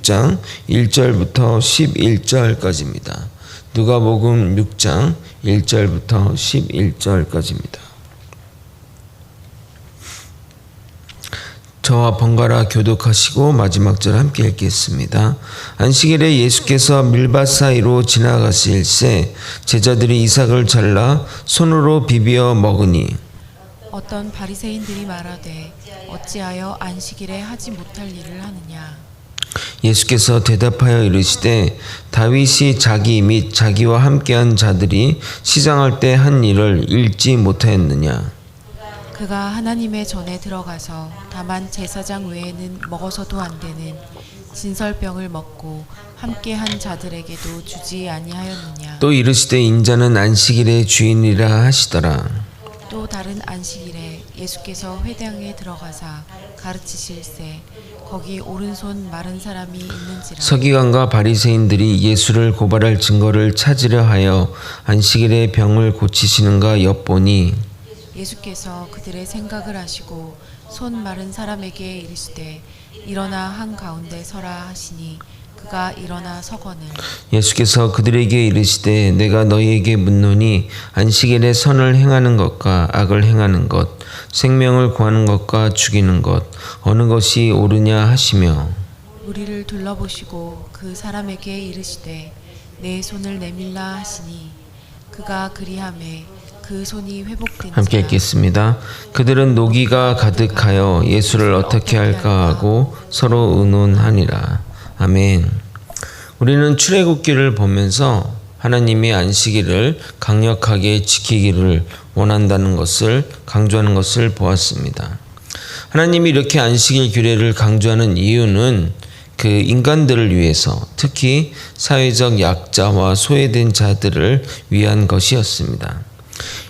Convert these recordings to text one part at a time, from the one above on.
6장 1절부터 11절까지입니다. 누가복음 6장 1절부터 11절까지입니다. 저와 번갈아 교독하시고 마지막 절 함께 읽겠습니다. 안식일에 예수께서 밀밭 사이로 지나가실새 제자들이 이삭을 잘라 손으로 비비어 먹으니 어떤 바리새인들이 말하되 어찌하여 안식일에 하지 못할 일을 하느냐. 예수께서 대답하여 이르시되 다윗이 자기 및 자기와 함께한 자들이 시장할 때 한 일을 읽지 못하였느냐. 그가 하나님의 전에 들어가서 다만 제사장 외에는 먹어서도 안 되는 진설병을 먹고 함께한 자들에게도 주지 아니하였느냐. 또 이르시되 인자는 안식일의 주인이라 하시더라. 또 다른 안식일에 예수께서 회당에 들어가사 가르치실새 거기 오른손 마른 사람이 있는지라. 서기관과 바리새인들이 예수를 고발할 증거를 찾으려 하여 안식일에 병을 고치시는가 엿보니 예수께서 그들의 생각을 아시고 손 마른 사람에게 이르시되 일어나 한 가운데 서라 하시니 그가 일어나 서거늘. 예수께서 그들에게 이르시되 내가 너희에게 묻노니 안식일에 선을 행하는 것과 악을 행하는 것, 생명을 구하는 것과 죽이는 것 어느 것이 옳으냐 하시며 우리를 둘러보시고 그 사람에게 이르시되 내 손을 내밀라 하시니 그가 그리하매 그 손이 회복된지라. 함께 읽겠습니다. 그들은 노기가 가득하여 예수를 어떻게 할까 하고 서로 의논하니라. 아멘. 우리는 출애굽기를 보면서 하나님이 안식일을 강력하게 지키기를 원한다는 것을 강조하는 것을 보았습니다. 하나님이 이렇게 안식일 규례를 강조하는 이유는 그 인간들을 위해서 특히 사회적 약자와 소외된 자들을 위한 것이었습니다.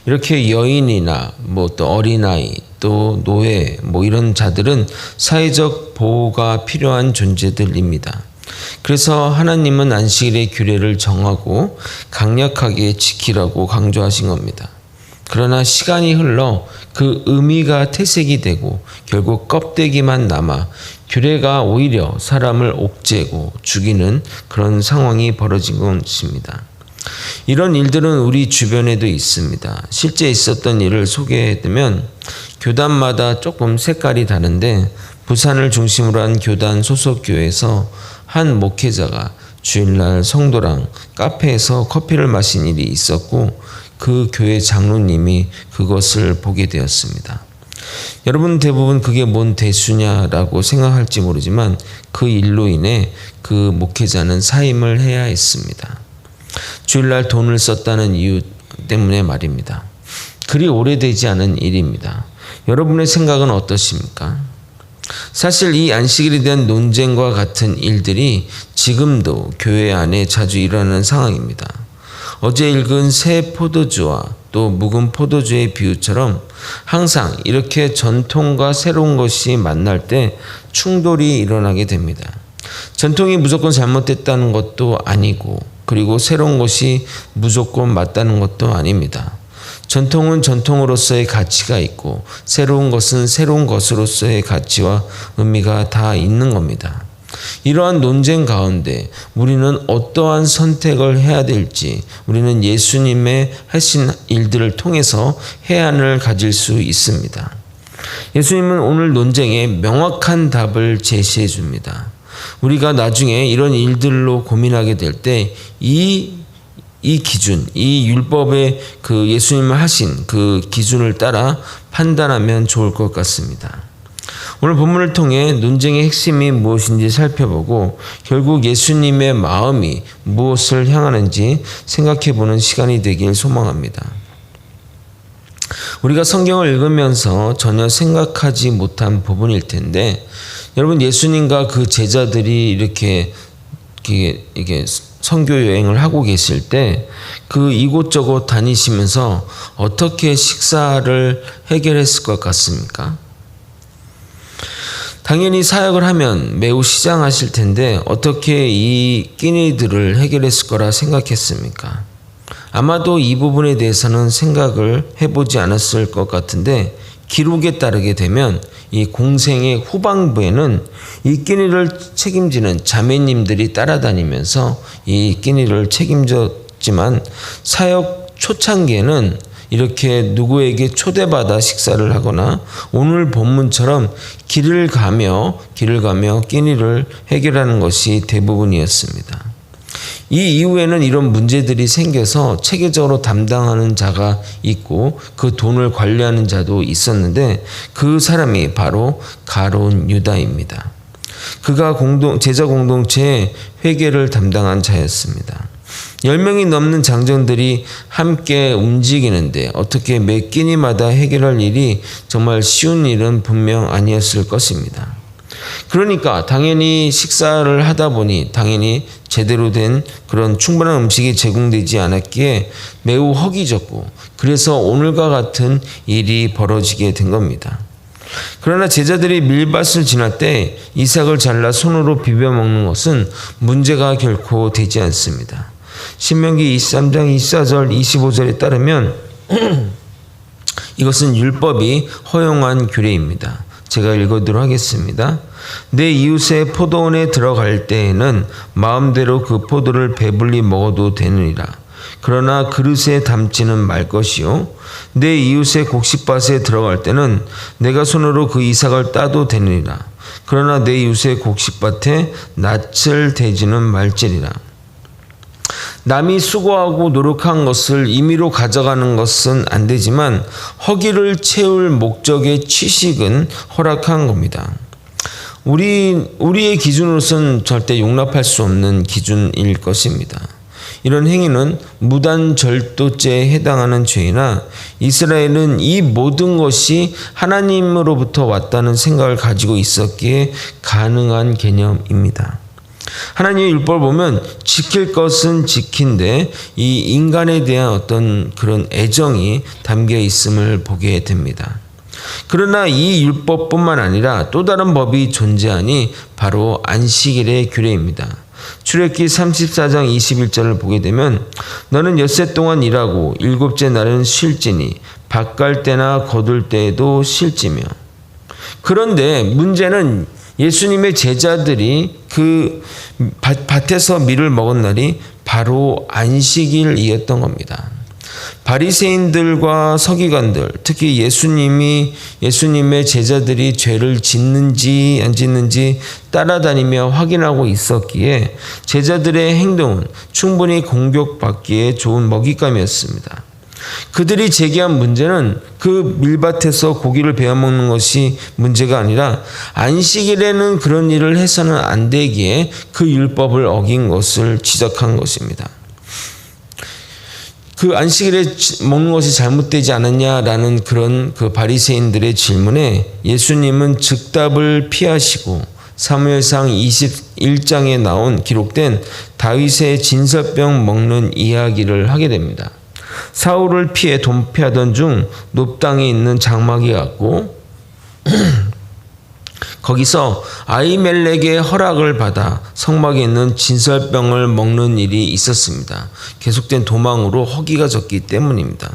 이렇게 여인이나 또 어린아이 또 노예 이런 자들은 사회적 보호가 필요한 존재들입니다. 그래서 하나님은 안식일의 규례를 정하고 강력하게 지키라고 강조하신 겁니다. 그러나 시간이 흘러 그 의미가 퇴색이 되고 결국 껍데기만 남아 규례가 오히려 사람을 옥죄고 죽이는 그런 상황이 벌어진 것입니다. 이런 일들은 우리 주변에도 있습니다. 실제 있었던 일을 소개해드리면 교단마다 조금 색깔이 다른데 부산을 중심으로 한 교단 소속 교회에서 한 목회자가 주일날 성도랑 카페에서 커피를 마신 일이 있었고 그 교회 장로님이 그것을 보게 되었습니다. 여러분 대부분 그게 뭔 대수냐라고 생각할지 모르지만 그 일로 인해 그 목회자는 사임을 해야 했습니다. 주일날 돈을 썼다는 이유 때문에 말입니다. 그리 오래되지 않은 일입니다. 여러분의 생각은 어떠십니까? 사실 이 안식일에 대한 논쟁과 같은 일들이 지금도 교회 안에 자주 일어나는 상황입니다. 어제 읽은 새 포도주와 또 묵은 포도주의 비유처럼 항상 이렇게 전통과 새로운 것이 만날 때 충돌이 일어나게 됩니다. 전통이 무조건 잘못됐다는 것도 아니고 그리고 새로운 것이 무조건 맞다는 것도 아닙니다. 전통은 전통으로서의 가치가 있고 새로운 것은 새로운 것으로서의 가치와 의미가 다 있는 겁니다. 이러한 논쟁 가운데 우리는 어떠한 선택을 해야 될지 우리는 예수님의 하신 일들을 통해서 해안을 가질 수 있습니다. 예수님은 오늘 논쟁에 명확한 답을 제시해 줍니다. 우리가 나중에 이런 일들로 고민하게 될 때 이 기준, 이 율법의 그 예수님이 하신 그 기준을 따라 판단하면 좋을 것 같습니다. 오늘 본문을 통해 논쟁의 핵심이 무엇인지 살펴보고 결국 예수님의 마음이 무엇을 향하는지 생각해보는 시간이 되길 소망합니다. 우리가 성경을 읽으면서 전혀 생각하지 못한 부분일 텐데 여러분 예수님과 그 제자들이 이렇게 선교 여행을 하고 계실 때 그 이곳저곳 다니시면서 어떻게 식사를 해결했을 것 같습니까? 당연히 사역을 하면 매우 시장하실 텐데 어떻게 이 끼니들을 해결했을 거라 생각했습니까? 아마도 이 부분에 대해서는 생각을 해보지 않았을 것 같은데 기록에 따르게 되면 이 공생의 후반부에는 이 끼니를 책임지는 자매님들이 따라다니면서 이 끼니를 책임졌지만 사역 초창기에는 이렇게 누구에게 초대받아 식사를 하거나 오늘 본문처럼 길을 가며 끼니를 해결하는 것이 대부분이었습니다. 이 이후에는 이런 문제들이 생겨서 체계적으로 담당하는 자가 있고 그 돈을 관리하는 자도 있었는데 그 사람이 바로 가룟 유다입니다. 그가 제자 공동체의 회계를 담당한 자였습니다. 10명이 넘는 장정들이 함께 움직이는데 어떻게 매 끼니마다 해결할 일이 정말 쉬운 일은 분명 아니었을 것입니다. 그러니까 당연히 식사를 하다 보니 당연히 제대로 된 그런 충분한 음식이 제공되지 않았기에 매우 허기졌고 그래서 오늘과 같은 일이 벌어지게 된 겁니다. 그러나 제자들이 밀밭을 지날 때 이삭을 잘라 손으로 비벼 먹는 것은 문제가 결코 되지 않습니다. 신명기 23장 24절 25절에 따르면 이것은 율법이 허용한 규례입니다. 제가 읽어드리도록 하겠습니다. 내 이웃의 포도원에 들어갈 때에는 마음대로 그 포도를 배불리 먹어도 되느니라. 그러나 그릇에 담지는 말 것이요 내 이웃의 곡식밭에 들어갈 때는 내가 손으로 그 이삭을 따도 되느니라. 그러나 내 이웃의 곡식밭에 낯을 대지는 말지니라. 남이 수고하고 노력한 것을 임의로 가져가는 것은 안 되지만 허기를 채울 목적의 취식은 허락한 겁니다. 우리의 기준으로서는 절대 용납할 수 없는 기준일 것입니다. 이런 행위는 무단절도죄에 해당하는 죄이나 이스라엘은 이 모든 것이 하나님으로부터 왔다는 생각을 가지고 있었기에 가능한 개념입니다. 하나님의 율법을 보면 지킬 것은 지킨데 이 인간에 대한 어떤 그런 애정이 담겨 있음을 보게 됩니다. 그러나 이 율법뿐만 아니라 또 다른 법이 존재하니 바로 안식일의 규례입니다. 출애굽기 34장 21절을 보게 되면 너는 엿새 동안 일하고 일곱째 날은 쉴지니 밭 갈 때나 거둘 때에도 쉴지며. 그런데 문제는 예수님의 제자들이 그 밭에서 밀을 먹은 날이 바로 안식일이었던 겁니다. 바리새인들과 서기관들, 특히 예수님의 제자들이 죄를 짓는지 안 짓는지 따라다니며 확인하고 있었기에 제자들의 행동은 충분히 공격받기에 좋은 먹잇감이었습니다. 그들이 제기한 문제는 그 밀밭에서 고기를 베어 먹는 것이 문제가 아니라 안식일에는 그런 일을 해서는 안 되기에 그 율법을 어긴 것을 지적한 것입니다. 그 안식일에 먹는 것이 잘못되지 않았냐라는 그런 그 바리새인들의 질문에 예수님은 즉답을 피하시고 사무엘상 21장에 기록된 다윗의 진설병 먹는 이야기를 하게 됩니다. 사울을 피해 도피하던 중 높당에 있는 장막에 갔고 거기서 아히멜렉의 허락을 받아 성막에 있는 진설병을 먹는 일이 있었습니다. 계속된 도망으로 허기가 졌기 때문입니다.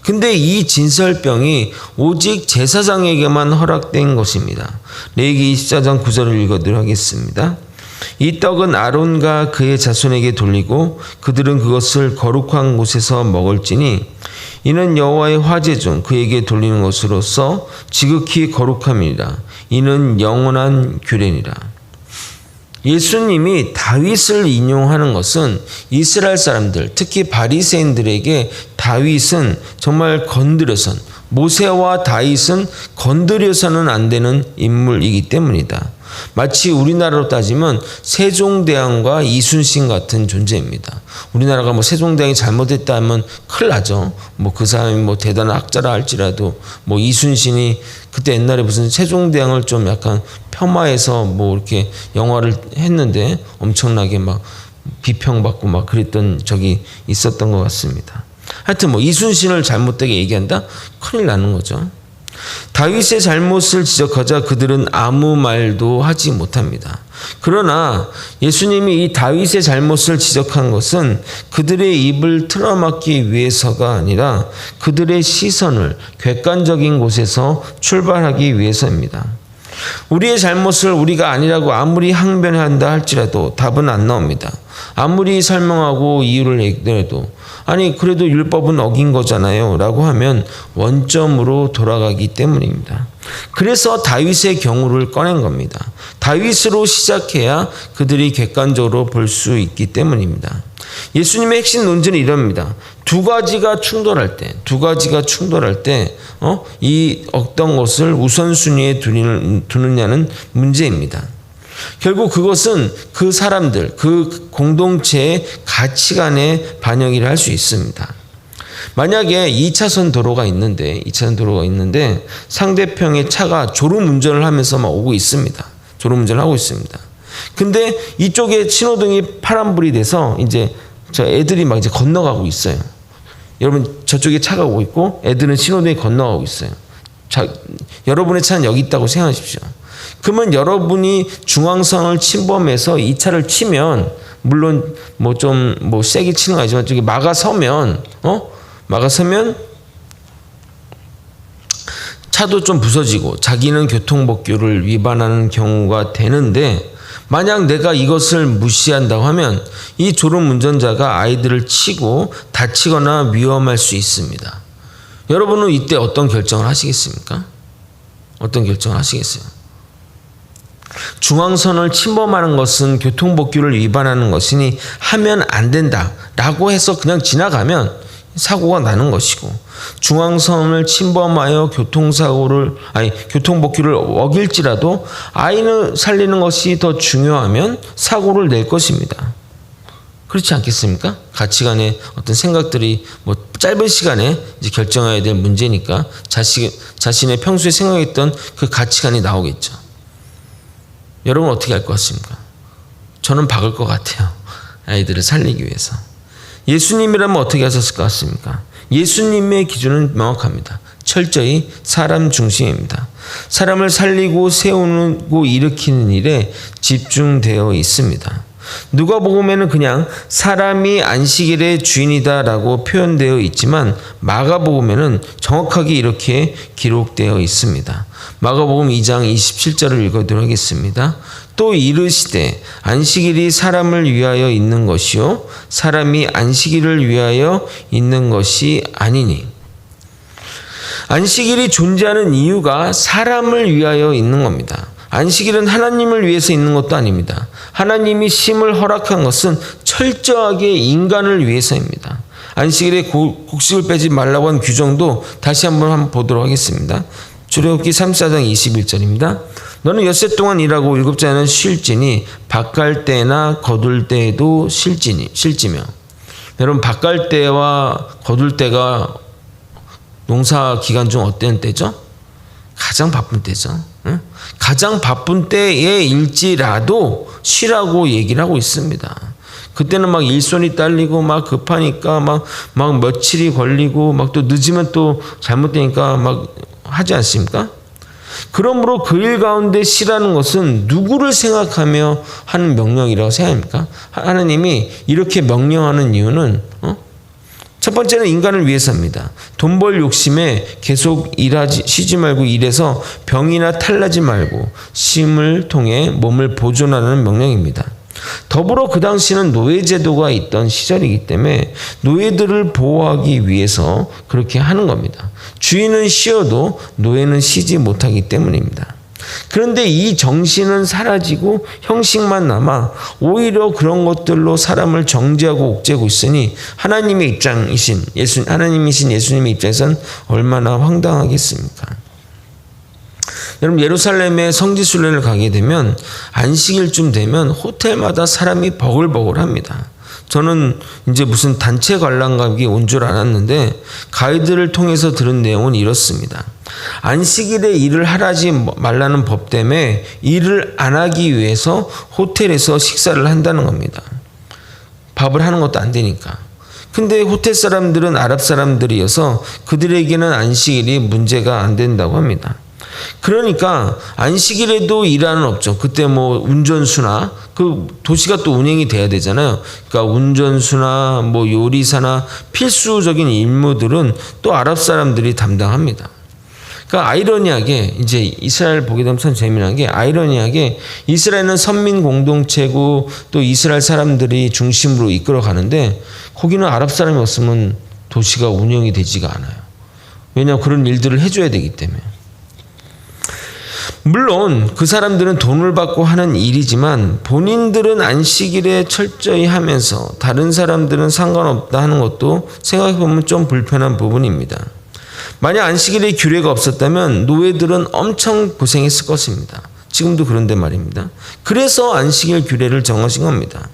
근데 이 진설병이 오직 제사장에게만 허락된 것입니다. 레위기 24장 9절을 읽어드리도록 하겠습니다. 이 떡은 아론과 그의 자손에게 돌리고 그들은 그것을 거룩한 곳에서 먹을지니 이는 여호와의 화제 중 그에게 돌리는 것으로서 지극히 거룩함이니라. 이는 영원한 규례니라. 예수님이 다윗을 인용하는 것은 이스라엘 사람들, 특히 바리새인들에게 다윗은 정말 모세와 다윗은 건드려서는 안 되는 인물이기 때문이다. 마치 우리나라로 따지면 세종대왕과 이순신 같은 존재입니다. 우리나라가 세종대왕이 잘못했다 하면 큰일 나죠. 그 사람이 대단한 학자라 할지라도 이순신이 그때 옛날에 무슨 세종대왕을 좀 약간 폄하해서 이렇게 영화를 했는데 엄청나게 비평받고 그랬던 적이 있었던 것 같습니다. 하여튼 이순신을 잘못되게 얘기한다? 큰일 나는 거죠. 다윗의 잘못을 지적하자 그들은 아무 말도 하지 못합니다. 그러나 예수님이 이 다윗의 잘못을 지적한 것은 그들의 입을 틀어막기 위해서가 아니라 그들의 시선을 객관적인 곳에서 출발하기 위해서입니다. 우리의 잘못을 우리가 아니라고 아무리 항변한다 할지라도 답은 안 나옵니다. 아무리 설명하고 이유를 내더라도 아니 그래도 율법은 어긴 거잖아요 라고 하면 원점으로 돌아가기 때문입니다. 그래서 다윗의 경우를 꺼낸 겁니다. 다윗으로 시작해야 그들이 객관적으로 볼 수 있기 때문입니다. 예수님의 핵심 논지는 이럽니다. 두 가지가 충돌할 때 이 어떤 것을 우선순위에 두느냐는 문제입니다. 결국 그것은 그 사람들, 그 공동체의 가치관의 반영이라 할 수 있습니다. 만약에 2차선 도로가 있는데 상대편의 차가 졸음운전을 하면서 막 오고 있습니다. 졸음운전을 하고 있습니다. 근데 이쪽에 신호등이 파란불이 돼서 이제 저 애들이 막 이제 건너가고 있어요. 여러분 저쪽에 차가 오고 있고 애들은 신호등에 건너가고 있어요. 자, 여러분의 차는 여기 있다고 생각하십시오. 그러면 여러분이 중앙선을 침범해서 이 차를 치면 물론 좀 세게 치는 거 아니지만 저기 막아서면 차도 좀 부서지고 자기는 교통법규를 위반하는 경우가 되는데 만약 내가 이것을 무시한다고 하면 이 졸음운전자가 아이들을 치고 다치거나 위험할 수 있습니다. 여러분은 이때 어떤 결정을 하시겠습니까? 어떤 결정을 하시겠어요? 중앙선을 침범하는 것은 교통법규를 위반하는 것이니 하면 안 된다라고 해서 그냥 지나가면 사고가 나는 것이고 중앙선을 침범하여 교통법규를 어길지라도 아이를 살리는 것이 더 중요하면 사고를 낼 것입니다. 그렇지 않겠습니까? 가치관의 어떤 생각들이 짧은 시간에 이제 결정해야 될 문제니까 자신의 평소에 생각했던 그 가치관이 나오겠죠. 여러분 어떻게 할 것 같습니까? 저는 박을 것 같아요. 아이들을 살리기 위해서. 예수님이라면 어떻게 하셨을 것 같습니까? 예수님의 기준은 명확합니다. 철저히 사람 중심입니다. 사람을 살리고 세우고 일으키는 일에 집중되어 있습니다. 누가복음에는 그냥 사람이 안식일의 주인이다라고 표현되어 있지만 마가복음에는 정확하게 이렇게 기록되어 있습니다. 마가복음 2장 27절을 읽어드리도록 하겠습니다. 또 이르시되 안식일이 사람을 위하여 있는 것이요 사람이 안식일을 위하여 있는 것이 아니니. 안식일이 존재하는 이유가 사람을 위하여 있는 겁니다. 안식일은 하나님을 위해서 있는 것도 아닙니다. 하나님이 쉼을 허락한 것은 철저하게 인간을 위해서입니다. 안식일에 곡식을 빼지 말라고 한 규정도 다시 한번 보도록 하겠습니다. 출애굽기 34장 21절입니다. 너는 엿새 동안 일하고 일곱째 날은 쉴지니 밭갈 때나 거둘 때에도 쉴지며. 여러분 밭갈 때와 거둘 때가 농사 기간 중 어떤 때죠? 가장 바쁜 때죠. 응? 가장 바쁜 때에 일지라도 쉬라고 얘기를 하고 있습니다. 그때는 막 일손이 딸리고 막 급하니까 막 며칠이 걸리고 막 또 늦으면 또 잘못되니까 막 하지 않습니까? 그러므로 그 일 가운데 쉬라는 것은 누구를 생각하며 하는 명령이라고 생각합니까? 하나님이 이렇게 명령하는 이유는 첫 번째는 인간을 위해서입니다. 돈 벌 욕심에 계속 쉬지 말고 일해서 병이나 탈나지 말고 쉼을 통해 몸을 보존하는 명령입니다. 더불어 그 당시는 노예제도가 있던 시절이기 때문에 노예들을 보호하기 위해서 그렇게 하는 겁니다. 주인은 쉬어도 노예는 쉬지 못하기 때문입니다. 그런데 이 정신은 사라지고 형식만 남아 오히려 그런 것들로 사람을 정죄하고 옥죄고 있으니 하나님이신 예수님의 입장에서는 얼마나 황당하겠습니까? 여러분 예루살렘에 성지순례를 가게 되면 안식일쯤 되면 호텔마다 사람이 버글버글합니다. 저는 이제 무슨 단체 관람객이 온 줄 알았는데 가이드를 통해서 들은 내용은 이렇습니다. 안식일에 일을 하지 말라는 법 때문에 일을 안 하기 위해서 호텔에서 식사를 한다는 겁니다. 밥을 하는 것도 안 되니까. 근데 호텔 사람들은 아랍 사람들이어서 그들에게는 안식일이 문제가 안 된다고 합니다. 그러니까 안식일에도 일하는 업종, 그때 뭐 운전수나 그 도시가 또 운행이 돼야 되잖아요. 그러니까 운전수나 뭐 요리사나 필수적인 임무들은 또 아랍 사람들이 담당합니다. 그러니까 아이러니하게 이제 이스라엘 보게 되면 참 재미난 게 아이러니하게 이스라엘은 선민 공동체고 또 이스라엘 사람들이 중심으로 이끌어 가는데 거기는 아랍 사람이 없으면 도시가 운영이 되지가 않아요. 왜냐하면 그런 일들을 해줘야 되기 때문에. 물론 그 사람들은 돈을 받고 하는 일이지만 본인들은 안식일에 철저히 하면서 다른 사람들은 상관없다 하는 것도 생각해보면 좀 불편한 부분입니다. 만약 안식일에 규례가 없었다면 노예들은 엄청 고생했을 것입니다. 지금도 그런데 말입니다. 그래서 안식일 규례를 정하신 겁니다.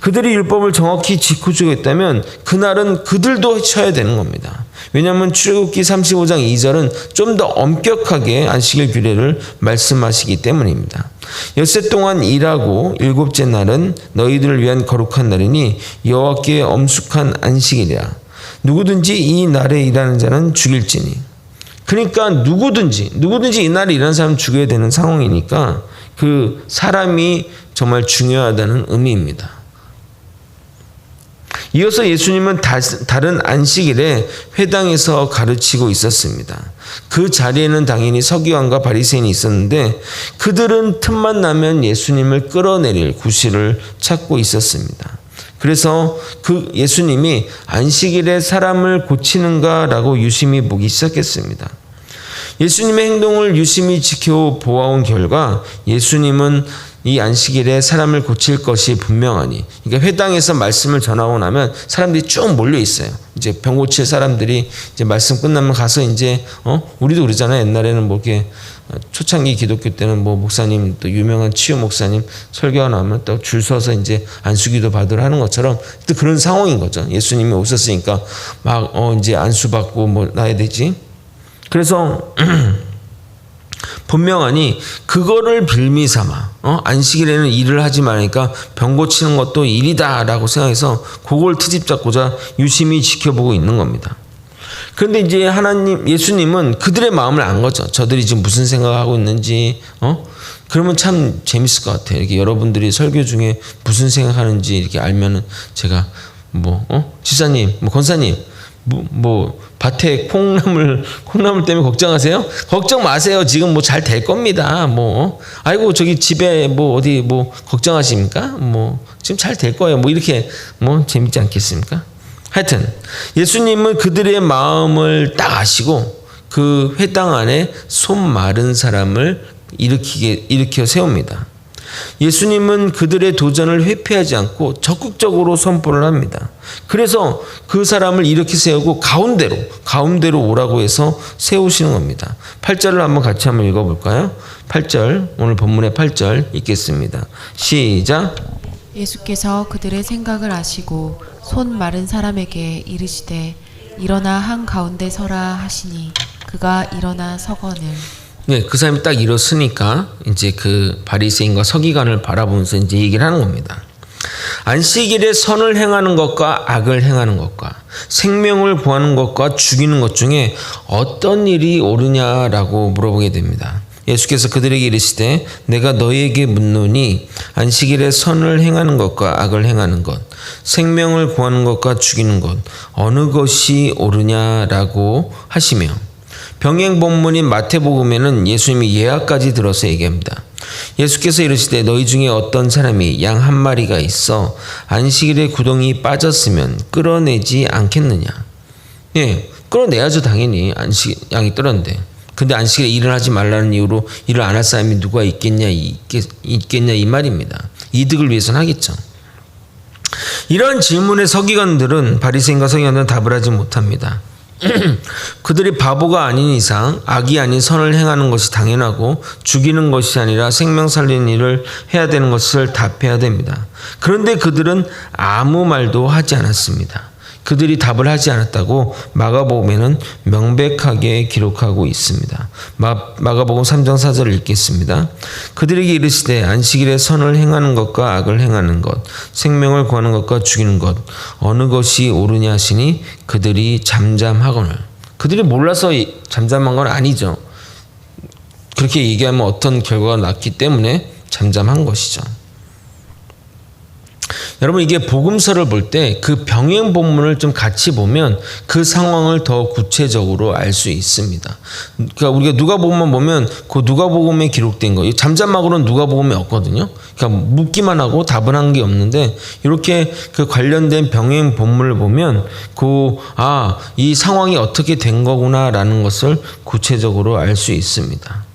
그들이 율법을 정확히 지켜주고 있다면 그날은 그들도 쳐야 되는 겁니다. 왜냐하면 출애굽기 35장 2절은 좀 더 엄격하게 안식일 규례를 말씀하시기 때문입니다. 엿새 동안 일하고 일곱째 날은 너희들을 위한 거룩한 날이니 여호와께 엄숙한 안식일이라. 누구든지 이 날에 일하는 자는 죽일지니. 그러니까 누구든지 이 날에 일하는 사람 죽여야 되는 상황이니까 그 사람이 정말 중요하다는 의미입니다. 이어서 예수님은 다른 안식일에 회당에서 가르치고 있었습니다. 그 자리에는 당연히 서기관과 바리새인이 있었는데 그들은 틈만 나면 예수님을 끌어내릴 구실을 찾고 있었습니다. 그래서 그 예수님이 안식일에 사람을 고치는가라고 유심히 보기 시작했습니다. 예수님의 행동을 유심히 지켜보아온 결과 예수님은 이 안식일에 사람을 고칠 것이 분명하니, 그러니까 회당에서 말씀을 전하고 나면 사람들이 쭉 몰려 있어요. 이제 병 고칠 사람들이 이제 말씀 끝나면 가서 이제 우리도 그러잖아요. 옛날에는 뭐 이렇게 초창기 기독교 때는 뭐 목사님 또 유명한 치유 목사님 설교가 나오면 또 줄 서서 이제 안수기도 받으러 하는 것처럼 또 그런 상황인 거죠. 예수님이 오셨으니까 막 이제 안수 받고 뭐 나야 되지. 그래서 분명하니 그거를 빌미 삼아 안식일에는 일을 하지 말니까 병 고치는 것도 일이다라고 생각해서 그걸 트집 잡고자 유심히 지켜보고 있는 겁니다. 그런데 이제 예수님은 그들의 마음을 안 거죠. 저들이 지금 무슨 생각하고 있는지 그러면 참 재밌을 것 같아요. 이렇게 여러분들이 설교 중에 무슨 생각하는지 이렇게 알면은 제가 집사님, 권사님, 밭에 콩나물 때문에 걱정하세요? 걱정 마세요. 지금 뭐 잘 될 겁니다. 아이고, 저기 집에 어디 걱정하십니까? 지금 잘 될 거예요. 이렇게 재밌지 않겠습니까? 하여튼, 예수님은 그들의 마음을 딱 아시고 그 회당 안에 손 마른 사람을 일으켜 세웁니다. 예수님은 그들의 도전을 회피하지 않고 적극적으로 선포를 합니다. 그래서 그 사람을 일으켜 세우고 가운데로 오라고 해서 세우시는 겁니다. 8절을 한번 같이 한번 읽어볼까요? 8절, 오늘 본문의 8절 읽겠습니다. 시작. 예수께서 그들의 생각을 아시고 손 마른 사람에게 이르시되 일어나 한 가운데 서라 하시니 그가 일어나 서거늘. 네, 그 사람이 딱 일어서니까 이제 그 바리새인과 서기관을 바라보면서 이제 얘기를 하는 겁니다. 안식일에 선을 행하는 것과 악을 행하는 것과 생명을 구하는 것과 죽이는 것 중에 어떤 일이 옳으냐라고 물어보게 됩니다. 예수께서 그들에게 이르시되 내가 너희에게 묻노니 안식일에 선을 행하는 것과 악을 행하는 것, 생명을 구하는 것과 죽이는 것 어느 것이 옳으냐라고 하시며, 병행 본문인 마태복음에는 예수님이 예화까지 들어서 얘기합니다. 예수께서 이르시되 너희 중에 어떤 사람이 양 한 마리가 있어 안식일에 구덩이 빠졌으면 끌어내지 않겠느냐. 예, 끌어내야죠. 당연히 양이 떨었는데. 근데 안식일에 일을 하지 말라는 이유로 일을 안 할 사람이 누가 있겠냐 이 말입니다. 이득을 위해서는 하겠죠. 이러한 질문에 서기관들은 바리새인과 서기관들은 답을 하지 못합니다. 그들이 바보가 아닌 이상 악이 아닌 선을 행하는 것이 당연하고 죽이는 것이 아니라 생명 살리는 일을 해야 되는 것을 답해야 됩니다. 그런데 그들은 아무 말도 하지 않았습니다. 그들이 답을 하지 않았다고 마가복음에는 명백하게 기록하고 있습니다. 마가복음 3장 4절을 읽겠습니다. 그들에게 이르시되 안식일에 선을 행하는 것과 악을 행하는 것, 생명을 구하는 것과 죽이는 것 어느 것이 옳으냐 하시니 그들이 잠잠하거늘. 그들이 몰라서 잠잠한 건 아니죠. 그렇게 얘기하면 어떤 결과가 났기 때문에 잠잠한 것이죠. 여러분, 이게 복음서를 볼 때 그 병행 본문을 좀 같이 보면 그 상황을 더 구체적으로 알 수 있습니다. 그러니까 우리가 누가복음만 보면 그 누가복음에 기록된 거, 잠잠하고는 누가복음에 없거든요. 그러니까 묻기만 하고 답은 한 게 없는데 이렇게 그 관련된 병행 본문을 보면 이 상황이 어떻게 된 거구나라는 것을 구체적으로 알 수 있습니다.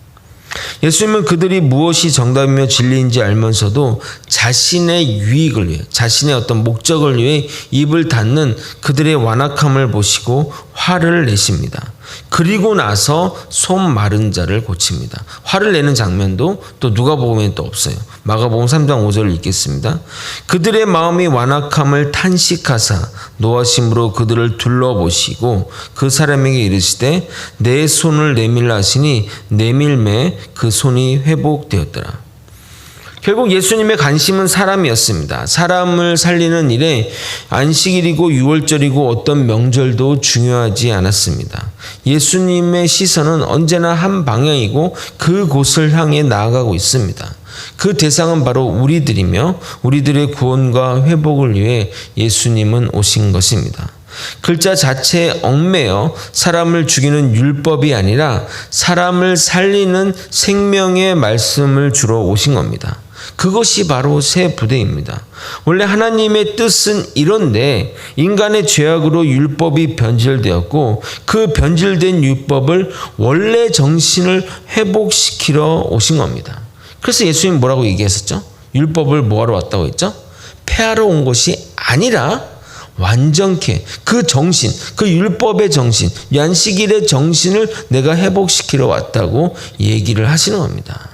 예수님은 그들이 무엇이 정답이며 진리인지 알면서도 자신의 유익을 위해, 자신의 어떤 목적을 위해 입을 닫는 그들의 완악함을 보시고 화를 내십니다. 그리고 나서 손 마른 자를 고칩니다. 화를 내는 장면도 또 누가복음에는 또 없어요. 마가복음 3장 5절을 읽겠습니다. 그들의 마음이 완악함을 탄식하사 노하심으로 그들을 둘러보시고 그 사람에게 이르시되 내 손을 내밀라 하시니 내밀매 그 손이 회복되었더라. 결국 예수님의 관심은 사람이었습니다. 사람을 살리는 일에 안식일이고 유월절이고 어떤 명절도 중요하지 않았습니다. 예수님의 시선은 언제나 한 방향이고 그곳을 향해 나아가고 있습니다. 그 대상은 바로 우리들이며 우리들의 구원과 회복을 위해 예수님은 오신 것입니다. 글자 자체에 얽매여 사람을 죽이는 율법이 아니라 사람을 살리는 생명의 말씀을 주러 오신 겁니다. 그것이 바로 새 부대입니다. 원래 하나님의 뜻은 이런데 인간의 죄악으로 율법이 변질되었고 그 변질된 율법을 원래 정신을 회복시키러 오신 겁니다. 그래서 예수님 뭐라고 얘기했었죠? 율법을 뭐하러 왔다고 했죠? 폐하러 온 것이 아니라 완전케 그 정신, 그 율법의 정신, 안식일의 정신을 내가 회복시키러 왔다고 얘기를 하시는 겁니다.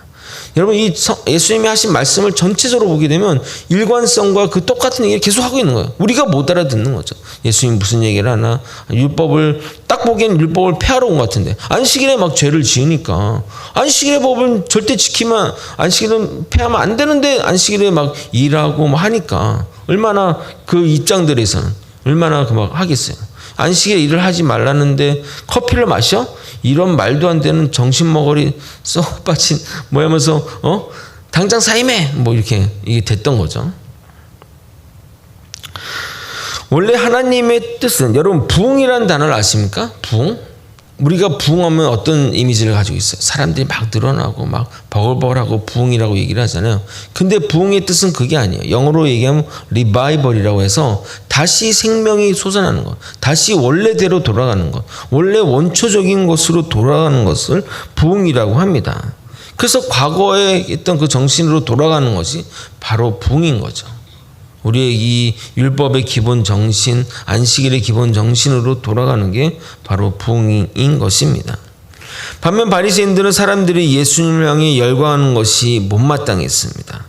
여러분, 이 예수님이 하신 말씀을 전체적으로 보게 되면 일관성과 그 똑같은 얘기를 계속 하고 있는 거예요. 우리가 못 알아듣는 거죠. 예수님 무슨 얘기를 하나? 율법을 딱 보기엔 율법을 폐하러 온 것 같은데 안식일에 막 죄를 지으니까 안식일의 법을 절대 지키면 안식일은 폐하면 안 되는데 안식일에 막 일하고 막 하니까 얼마나 그 입장들에서는 얼마나 막 하겠어요. 안식일에 일을 하지 말라는데 커피를 마셔? 이런 말도 안 되는 정신머거리 썩 빠진 하면서 당장 사임해 이렇게 이게 됐던 거죠. 원래 하나님의 뜻은 여러분 부흥이라는 단어를 아십니까? 부흥? 우리가 부흥하면 어떤 이미지를 가지고 있어요? 사람들이 막 늘어나고 막 버글버글하고 부흥이라고 얘기를 하잖아요. 근데 부흥의 뜻은 그게 아니에요. 영어로 얘기하면 리바이벌이라고 해서 다시 생명이 솟아나는 것, 다시 원래대로 돌아가는 것, 원래 원초적인 것으로 돌아가는 것을 부흥이라고 합니다. 그래서 과거에 있던 그 정신으로 돌아가는 것이 바로 부흥인 거죠. 우리의 이 율법의 기본 정신, 안식일의 기본 정신으로 돌아가는 게 바로 부흥인 것입니다. 반면 바리새인들은 사람들이 예수님을 향해 열광하는 것이 못마땅했습니다.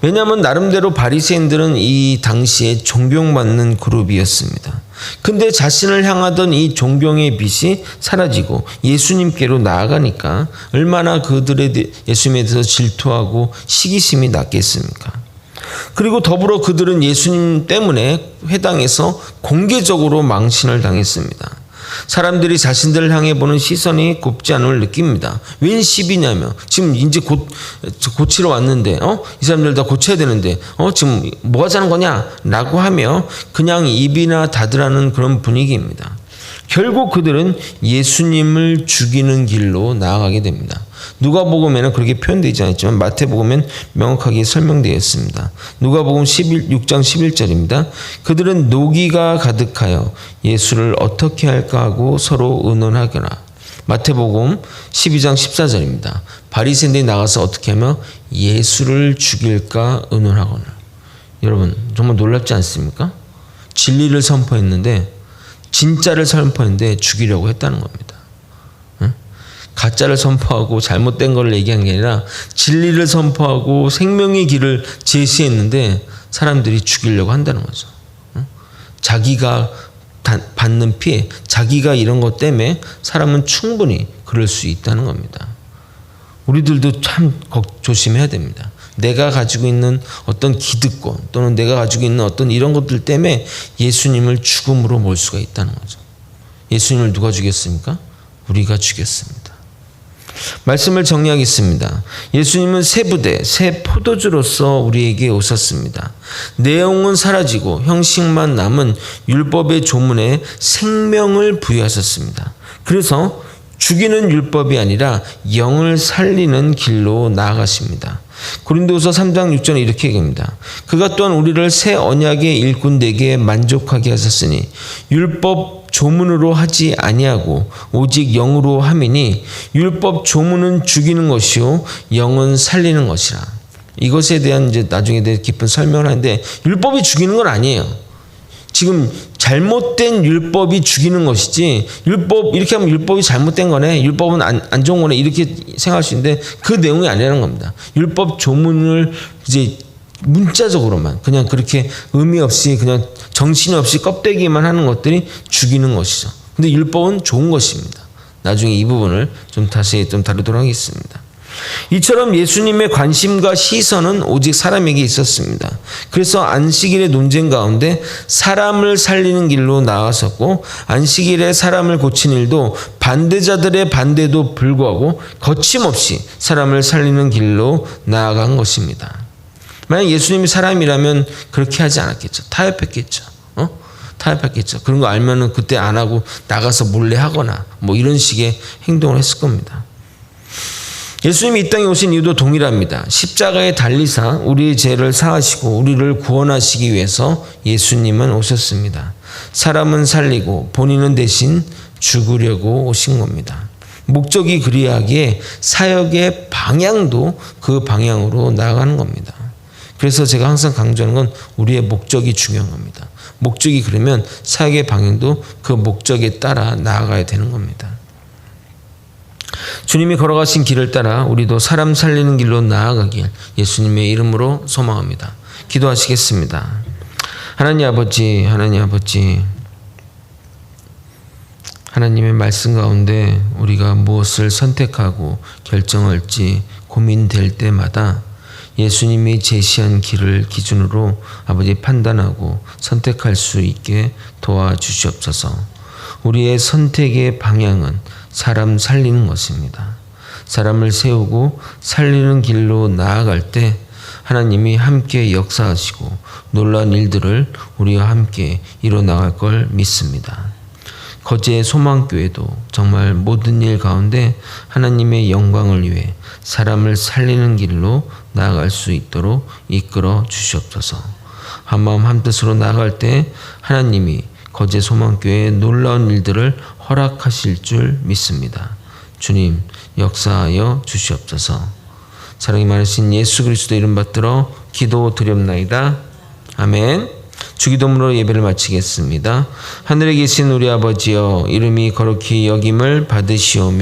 왜냐하면 나름대로 바리새인들은 이 당시에 존경받는 그룹이었습니다. 근데 자신을 향하던 이 존경의 빛이 사라지고 예수님께로 나아가니까 얼마나 그들의 예수님에 대해서 질투하고 시기심이 났겠습니까? 그리고 더불어 그들은 예수님 때문에 회당에서 공개적으로 망신을 당했습니다. 사람들이 자신들을 향해 보는 시선이 곱지 않음을 느낍니다. 웬 시비냐며 지금 이제 고치러 왔는데 이 사람들 다 고쳐야 되는데 지금 뭐 하자는 거냐 라고 하며 그냥 입이나 닫으라는 그런 분위기입니다. 결국 그들은 예수님을 죽이는 길로 나아가게 됩니다. 누가복음에는 그렇게 표현되지 않았지만 마태복음엔 명확하게 설명되어 있습니다. 누가복음 6장 11절입니다. 그들은 노기가 가득하여 예수를 어떻게 할까 하고 서로 의논하거나. 마태복음 12장 14절입니다. 바리새인들이 나가서 어떻게 하며 예수를 죽일까 의논하거나. 여러분 정말 놀랍지 않습니까? 진리를 선포했는데 진짜를 선포했는데 죽이려고 했다는 겁니다. 가짜를 선포하고 잘못된 걸 얘기한 게 아니라 진리를 선포하고 생명의 길을 제시했는데 사람들이 죽이려고 한다는 거죠. 자기가 받는 피해, 자기가 이런 것 때문에 사람은 충분히 그럴 수 있다는 겁니다. 우리들도 참 조심해야 됩니다. 내가 가지고 있는 어떤 기득권 또는 내가 가지고 있는 어떤 이런 것들 때문에 예수님을 죽음으로 몰 수가 있다는 거죠. 예수님을 누가 죽였습니까? 우리가 죽였습니다. 말씀을 정리하겠습니다. 예수님은 새 부대, 새 포도주로서 우리에게 오셨습니다. 내용은 사라지고 형식만 남은 율법의 조문에 생명을 부여하셨습니다. 그래서 죽이는 율법이 아니라 영을 살리는 길로 나아가십니다. 고린도서 3장 6절에 이렇게 얘기합니다. 그가 또한 우리를 새 언약의 일꾼되게 만족하게 하셨으니 율법 조문으로 하지 아니하고 오직 영으로 함이니 율법 조문은 죽이는 것이요 영은 살리는 것이라. 이것에 대한 이제 나중에 대해 깊은 설명을 하는데 율법이 죽이는 건 아니에요. 지금 잘못된 율법이 죽이는 것이지 율법 이렇게 하면 율법이 잘못된 거네, 율법은 안 좋은 거네 이렇게 생각할 수 있는데 그 내용이 아니라는 겁니다. 율법 조문을 이제 문자적으로만 그냥 그렇게 의미 없이 그냥 정신이 없이 껍데기만 하는 것들이 죽이는 것이죠. 근데 율법은 좋은 것입니다. 나중에 이 부분을 좀 다시 좀 다루도록 하겠습니다. 이처럼 예수님의 관심과 시선은 오직 사람에게 있었습니다. 그래서 안식일의 논쟁 가운데 사람을 살리는 길로 나아섰고 안식일에 사람을 고친 일도 반대자들의 반대도 불구하고 거침없이 사람을 살리는 길로 나아간 것입니다. 만약 예수님이 사람이라면 그렇게 하지 않았겠죠. 타협했겠죠. 타협했겠죠. 그런 거 알면은 그때 안 하고 나가서 몰래 하거나 뭐 이런 식의 행동을 했을 겁니다. 예수님이 이 땅에 오신 이유도 동일합니다. 십자가에 달리사 우리의 죄를 사하시고 우리를 구원하시기 위해서 예수님은 오셨습니다. 사람은 살리고 본인은 대신 죽으려고 오신 겁니다. 목적이 그리하기에 사역의 방향도 그 방향으로 나아가는 겁니다. 그래서 제가 항상 강조하는 건 우리의 목적이 중요한 겁니다. 목적이 그러면 사역의 방향도 그 목적에 따라 나아가야 되는 겁니다. 주님이 걸어가신 길을 따라 우리도 사람 살리는 길로 나아가길 예수님의 이름으로 소망합니다. 기도하시겠습니다. 하나님 아버지, 하나님의 말씀 가운데 우리가 무엇을 선택하고 결정할지 고민될 때마다 예수님이 제시한 길을 기준으로 아버지 판단하고 선택할 수 있게 도와주시옵소서. 우리의 선택의 방향은 사람 살리는 것입니다. 사람을 세우고 살리는 길로 나아갈 때 하나님이 함께 역사하시고 놀라운 일들을 우리와 함께 이뤄나갈 걸 믿습니다. 거제의 소망교회도 정말 모든 일 가운데 하나님의 영광을 위해 사람을 살리는 길로 나아갈 수 있도록 이끌어 주시옵소서. 한마음 한뜻으로 나아갈 때 하나님이 거제 소망교회의 놀라운 일들을 허락하실 줄 믿습니다. 주님 역사하여 주시옵소서. 사랑이 많으신 예수 그리스도 이름 받들어 기도 드렸나이다. 아멘. 주기도문으로 예배를 마치겠습니다. 하늘에 계신 우리 아버지여, 이름이 거룩히 여김을 받으시오며